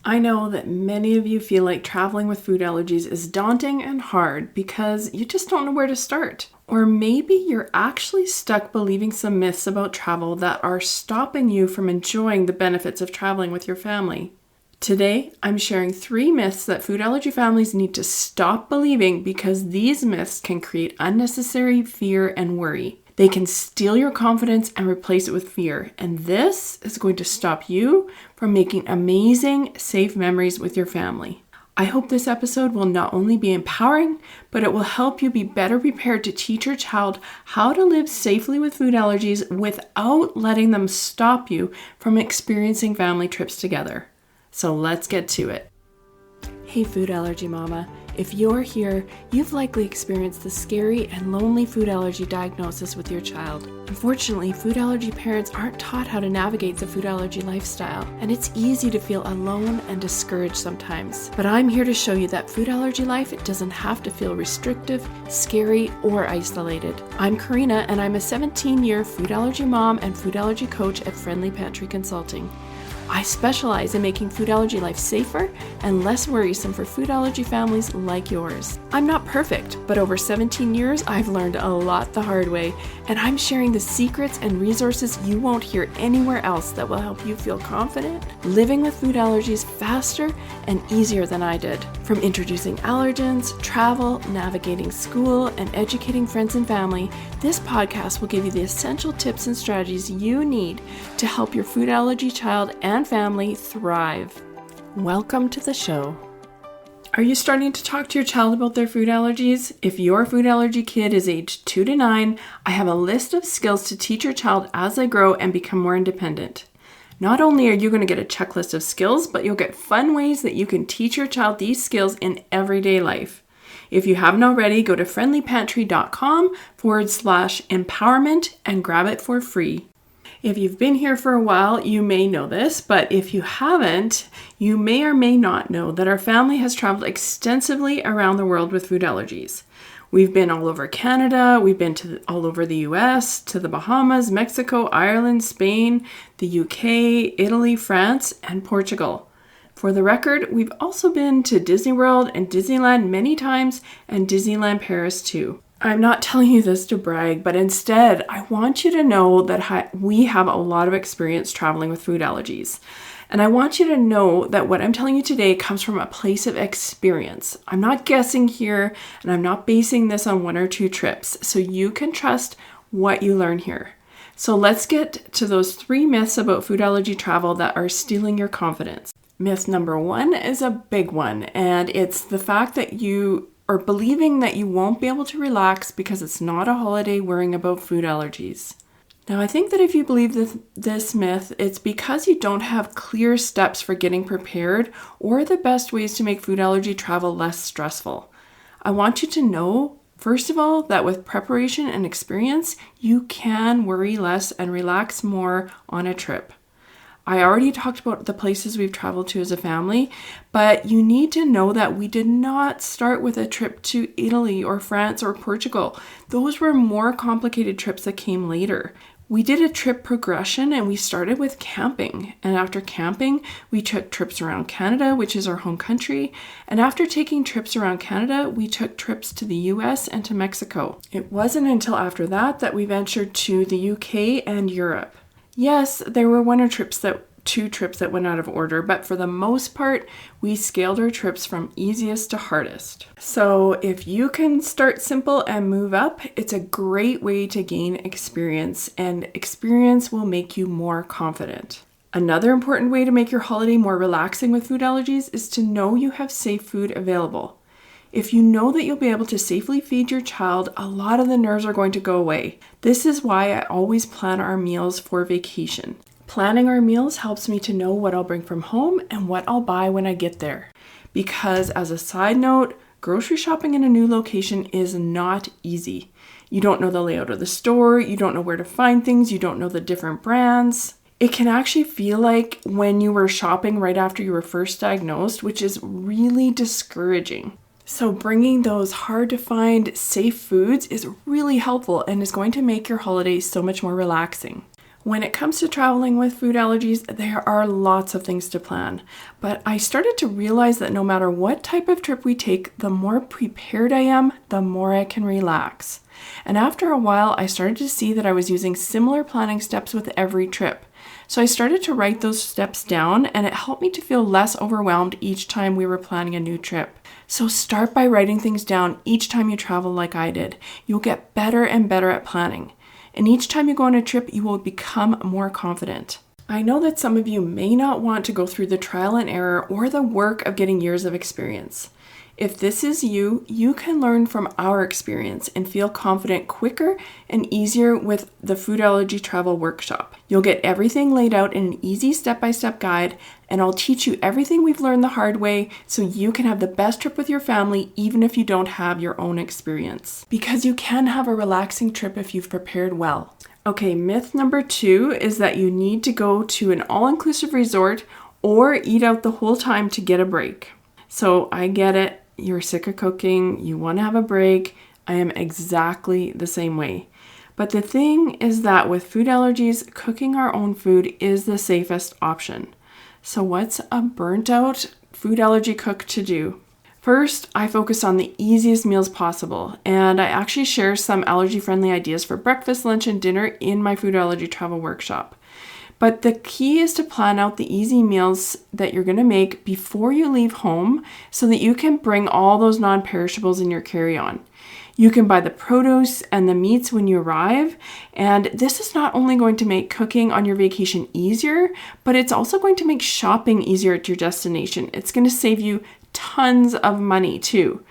I know that many of you feel like traveling with food allergies is daunting and hard because you just don't know where to start. Or maybe you're actually stuck believing some myths about travel that are stopping you from enjoying the benefits of traveling with your family. Today, I'm sharing 3 myths that food allergy families need to stop believing because these myths can create unnecessary fear and worry. They can steal your confidence and replace it with fear. And this is going to stop you from making amazing, safe memories with your family. I hope this episode will not only be empowering, but it will help you be better prepared to teach your child how to live safely with food allergies without letting them stop you from experiencing family trips together. So let's get to it. Hey, Food Allergy Mama. If you're here, you've likely experienced the scary and lonely food allergy diagnosis with your child. Unfortunately, food allergy parents aren't taught how to navigate the food allergy lifestyle, and it's easy to feel alone and discouraged sometimes. But I'm here to show you that food allergy life doesn't have to feel restrictive, scary, or isolated. I'm Corinna, and I'm a 17-year food allergy mom and food allergy coach at Friendly Pantry Consulting. I specialize in making food allergy life safer and less worrisome for food allergy families like yours. I'm not perfect, but over 17 years, I've learned a lot the hard way, and I'm sharing the secrets and resources you won't hear anywhere else that will help you feel confident living with food allergies faster and easier than I did. From introducing allergens, travel, navigating school, and educating friends and family, this podcast will give you the essential tips and strategies you need to help your food allergy child and family thrive. Welcome to the show. Are you starting to talk to your child about their food allergies? If your food allergy kid is aged 2 to 9, I have a list of skills to teach your child as they grow and become more independent. Not only are you going to get a checklist of skills, but you'll get fun ways that you can teach your child these skills in everyday life. If you haven't already, go to friendlypantry.com/empowerment and grab it for free. If you've been here for a while, you may know this, but if you haven't, you may or may not know that our family has traveled extensively around the world with food allergies. We've been all over Canada, we've been all over the US, to the Bahamas, Mexico, Ireland, Spain, the UK, Italy, France, and Portugal. For the record, we've also been to Disney World and Disneyland many times, and Disneyland Paris too. I'm not telling you this to brag, but instead, I want you to know that we have a lot of experience traveling with food allergies. And I want you to know that what I'm telling you today comes from a place of experience. I'm not guessing here, and I'm not basing this on 1 or 2 trips, so you can trust what you learn here. So let's get to those 3 myths about food allergy travel that are stealing your confidence. Myth number 1 is a big one, and it's the fact that you or believing that you won't be able to relax because it's not a holiday worrying about food allergies. Now, I think that if you believe this myth, it's because you don't have clear steps for getting prepared or the best ways to make food allergy travel less stressful. I want you to know, first of all, that with preparation and experience, you can worry less and relax more on a trip. I already talked about the places we've traveled to as a family, but you need to know that we did not start with a trip to Italy or France or Portugal. Those were more complicated trips that came later. We did a trip progression and we started with camping. And after camping, we took trips around Canada, which is our home country. And after taking trips around Canada, we took trips to the US and to Mexico. It wasn't until after that we ventured to the UK and Europe. Yes, there were 2 trips that went out of order, but for the most part, we scaled our trips from easiest to hardest. So if you can start simple and move up, it's a great way to gain experience, and experience will make you more confident. Another important way to make your holiday more relaxing with food allergies is to know you have safe food available. If you know that you'll be able to safely feed your child, a lot of the nerves are going to go away. This is why I always plan our meals for vacation. Planning our meals helps me to know what I'll bring from home and what I'll buy when I get there. Because as a side note, grocery shopping in a new location is not easy. You don't know the layout of the store, you don't know where to find things, you don't know the different brands. It can actually feel like when you were shopping right after you were first diagnosed, which is really discouraging. So bringing those hard to find safe foods is really helpful and is going to make your holidays so much more relaxing. When it comes to traveling with food allergies, there are lots of things to plan. But I started to realize that no matter what type of trip we take, the more prepared I am, the more I can relax. And after a while, I started to see that I was using similar planning steps with every trip. So I started to write those steps down, and it helped me to feel less overwhelmed each time we were planning a new trip. So start by writing things down each time you travel like I did. You'll get better and better at planning. And each time you go on a trip, you will become more confident. I know that some of you may not want to go through the trial and error or the work of getting years of experience. If this is you, you can learn from our experience and feel confident quicker and easier with the Food Allergy Travel Workshop. You'll get everything laid out in an easy step-by-step guide, and I'll teach you everything we've learned the hard way so you can have the best trip with your family even if you don't have your own experience. Because you can have a relaxing trip if you've prepared well. Okay, myth number 2 is that you need to go to an all-inclusive resort or eat out the whole time to get a break. So I get it. You're sick of cooking, you want to have a break. I am exactly the same way. But the thing is that with food allergies, cooking our own food is the safest option. So what's a burnt out food allergy cook to do? First, I focus on the easiest meals possible, and I actually share some allergy-friendly ideas for breakfast, lunch, and dinner in my Food Allergy Travel Workshop. But the key is to plan out the easy meals that you're going to make before you leave home so that you can bring all those non-perishables in your carry-on. You can buy the produce and the meats when you arrive, and this is not only going to make cooking on your vacation easier, but it's also going to make shopping easier at your destination. It's going to save you tons of money too.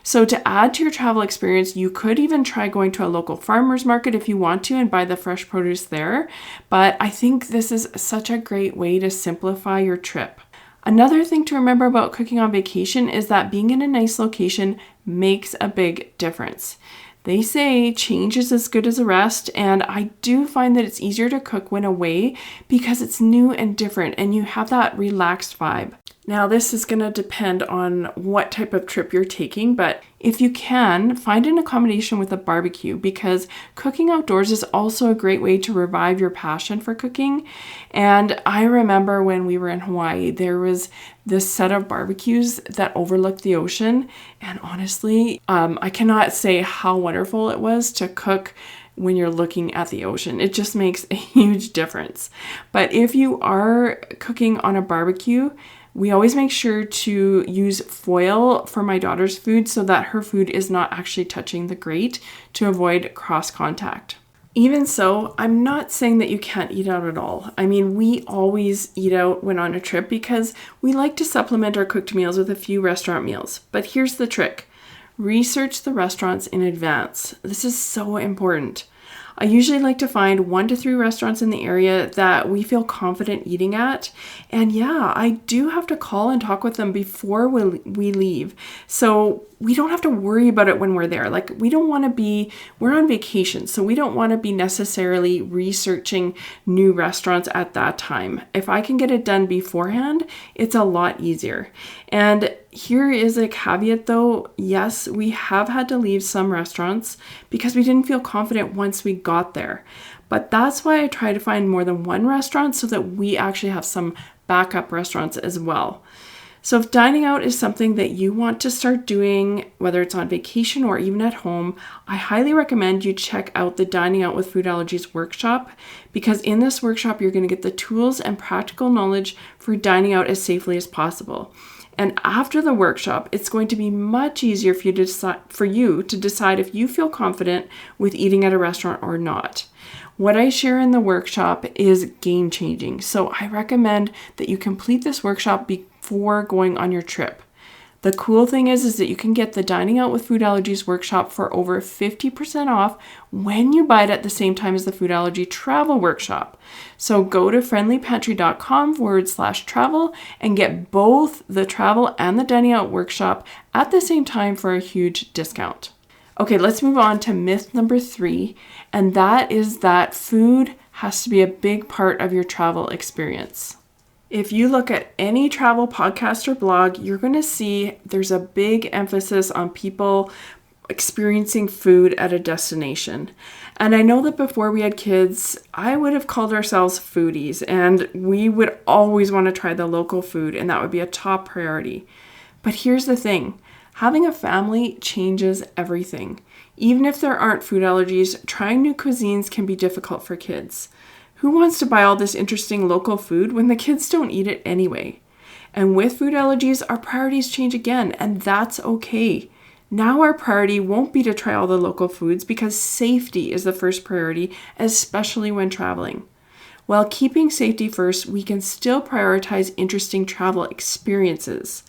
So to add to your travel experience, you could even try going to a local farmer's market if you want to and buy the fresh produce there. But I think this is such a great way to simplify your trip. Another thing to remember about cooking on vacation is that being in a nice location makes a big difference. They say change is as good as a rest, and I do find that it's easier to cook when away because it's new and different and you have that relaxed vibe. Now, this is going to depend on what type of trip you're taking, but if you can, find an accommodation with a barbecue because cooking outdoors is also a great way to revive your passion for cooking. And I remember when we were in Hawaii, there was this set of barbecues that overlooked the ocean. And honestly, I cannot say how wonderful it was to cook when you're looking at the ocean. It just makes a huge difference. But if you are cooking on a barbecue, we always make sure to use foil for my daughter's food so that her food is not actually touching the grate to avoid cross contact. Even so, I'm not saying that you can't eat out at all. I mean, we always eat out when on a trip because we like to supplement our cooked meals with a few restaurant meals. But here's the trick. Research the restaurants in advance. This is so important. I usually like to find 1 to 3 restaurants in the area that we feel confident eating at. And yeah, I do have to call and talk with them before we leave. So we don't have to worry about it when we're there. Like we're on vacation, so we don't want to be necessarily researching new restaurants at that time. If I can get it done beforehand, it's a lot easier. And here is a caveat though. Yes, we have had to leave some restaurants because we didn't feel confident once we got there. But that's why I try to find more than one restaurant so that we actually have some backup restaurants as well. So if dining out is something that you want to start doing, whether it's on vacation or even at home, I highly recommend you check out the Dining Out with Food Allergies workshop because in this workshop, you're going to get the tools and practical knowledge for dining out as safely as possible. And after the workshop, it's going to be much easier for you to decide if you feel confident with eating at a restaurant or not. What I share in the workshop is game-changing, so I recommend that you complete this workshop before going on your trip. The cool thing is that you can get the Dining Out with Food Allergies workshop for over 50% off when you buy it at the same time as the Food Allergy Travel Workshop. So go to friendlypantry.com/travel and get both the travel and the Dining Out workshop at the same time for a huge discount. Okay, let's move on to myth number 3, and that is that food has to be a big part of your travel experience. If you look at any travel podcast or blog, you're going to see there's a big emphasis on people experiencing food at a destination. And I know that before we had kids, I would have called ourselves foodies, and we would always want to try the local food, and that would be a top priority. But here's the thing, having a family changes everything. Even if there aren't food allergies, trying new cuisines can be difficult for kids. Who wants to buy all this interesting local food when the kids don't eat it anyway? And with food allergies, our priorities change again, and that's okay. Now our priority won't be to try all the local foods because safety is the first priority, especially when traveling. While keeping safety first, we can still prioritize interesting travel experiences.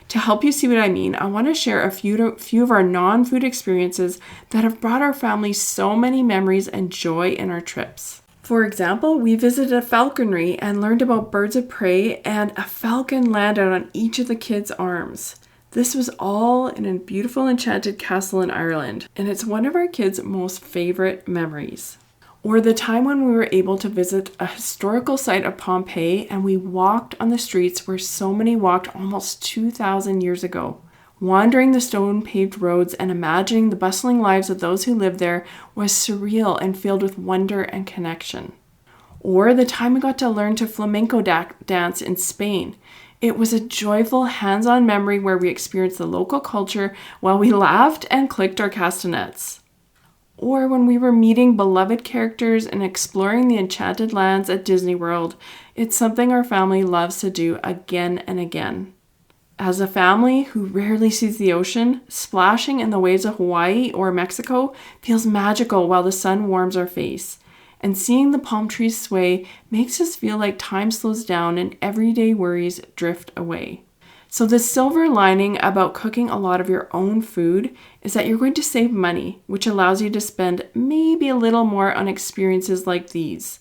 To help you see what I mean, I want to share a few of our non-food experiences that have brought our family so many memories and joy in our trips. For example, we visited a falconry and learned about birds of prey, and a falcon landed on each of the kids' arms. This was all in a beautiful enchanted castle in Ireland, and it's one of our kids' most favorite memories. Or the time when we were able to visit a historical site of Pompeii and we walked on the streets where so many walked almost 2,000 years ago. Wandering the stone-paved roads and imagining the bustling lives of those who lived there was surreal and filled with wonder and connection. Or the time we got to learn to flamenco dance in Spain. It was a joyful, hands-on memory where we experienced the local culture while we laughed and clicked our castanets. Or when we were meeting beloved characters and exploring the enchanted lands at Disney World. It's something our family loves to do again and again. As a family who rarely sees the ocean, splashing in the waves of Hawaii or Mexico feels magical while the sun warms our face. And seeing the palm trees sway makes us feel like time slows down and everyday worries drift away. So the silver lining about cooking a lot of your own food is that you're going to save money, which allows you to spend maybe a little more on experiences like these.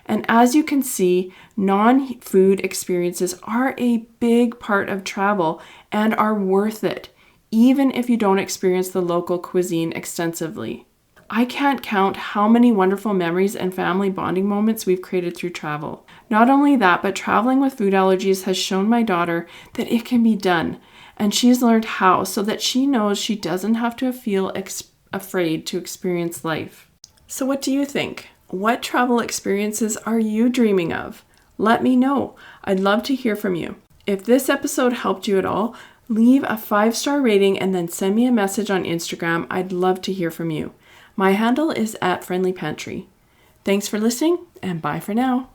And as you can see, non-food experiences are a big part of travel and are worth it, even if you don't experience the local cuisine extensively. I can't count how many wonderful memories and family bonding moments we've created through travel. Not only that, but traveling with food allergies has shown my daughter that it can be done, and she's learned how so that she knows she doesn't have to feel afraid to experience life. So what do you think? What travel experiences are you dreaming of? Let me know. I'd love to hear from you. If this episode helped you at all, leave a 5-star rating and then send me a message on Instagram. I'd love to hear from you. My handle is @FriendlyPantry. Thanks for listening, and bye for now.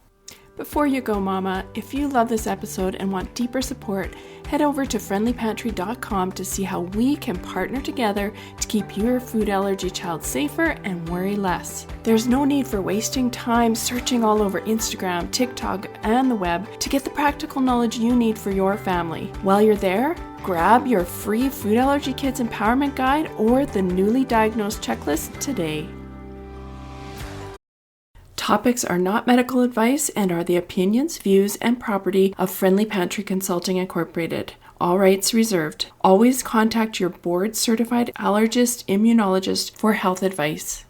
Before you go, Mama, if you love this episode and want deeper support, head over to friendlypantry.com to see how we can partner together to keep your food allergy child safer and worry less. There's no need for wasting time searching all over Instagram, TikTok, and the web to get the practical knowledge you need for your family. While you're there, grab your free Food Allergy Kids Empowerment Guide or the newly diagnosed checklist today. Topics are not medical advice and are the opinions, views, and property of Friendly Pantry Consulting Incorporated. All rights reserved. Always contact your board-certified allergist immunologist for health advice.